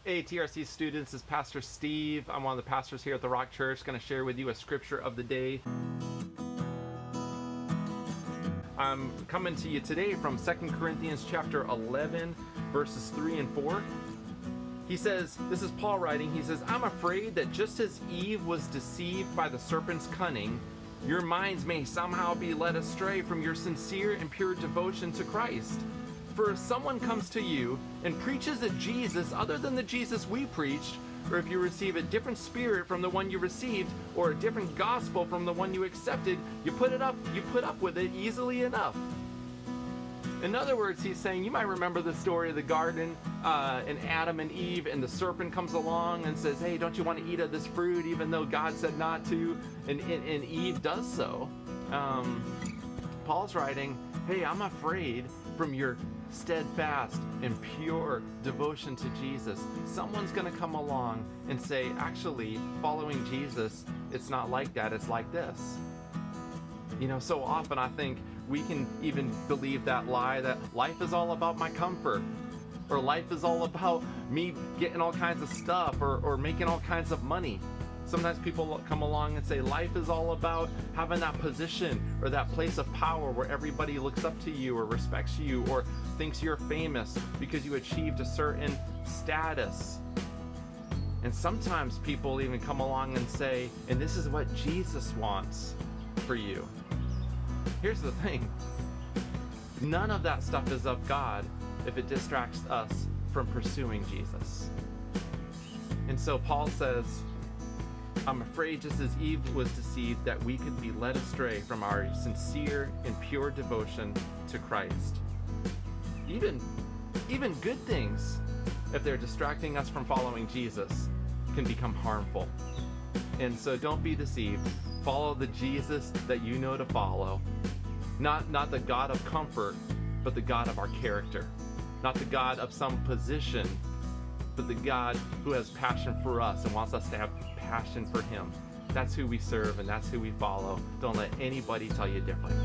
Hey TRC students, this is Pastor Steve. I'm one of the pastors here at the Rock Church, going to share with you a scripture of the day. I'm coming to you today from 2 Corinthians chapter 11, verses 3 and 4. He says, this is Paul writing, he says, I'm afraid that just as Eve was deceived by the serpent's cunning, your minds may somehow be led astray from your sincere and pure devotion to Christ. For if someone comes to you and preaches a Jesus other than the Jesus we preached, or if you receive a different spirit from the one you received, or a different gospel from the one you accepted, you put up with it easily enough. In other words, he's saying, you might remember the story of the garden and Adam and Eve, and the serpent comes along and says, hey, don't you want to eat of this fruit, even though God said not to? And Eve does so. Paul's writing, hey, I'm afraid from your steadfast and pure devotion to Jesus, someone's going to come along and say, actually, following Jesus, it's not like that, it's like this. You know, so often I think we can even believe that lie that life is all about my comfort, or life is all about me getting all kinds of stuff, or making all kinds of money. Sometimes people come along and say life is all about having that position or that place of power where everybody looks up to you or respects you or thinks you're famous because you achieved a certain status. And sometimes people even come along and say, and this is what Jesus wants for you. Here's the thing. None of that stuff is of God if it distracts us from pursuing Jesus. And so Paul says, I'm afraid just as Eve was deceived that we could be led astray from our sincere and pure devotion to Christ. Even good things, if they're distracting us from following Jesus, can become harmful. And so don't be deceived. Follow the Jesus that you know to follow. Not the God of comfort, but the God of our character. Not the God of some position, but the God who has passion for us and wants us to have passion for Him. That's who we serve and that's who we follow. Don't let anybody tell you different.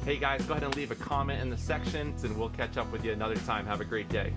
Hey guys, go ahead and leave a comment in the section and we'll catch up with you another time. Have a great day.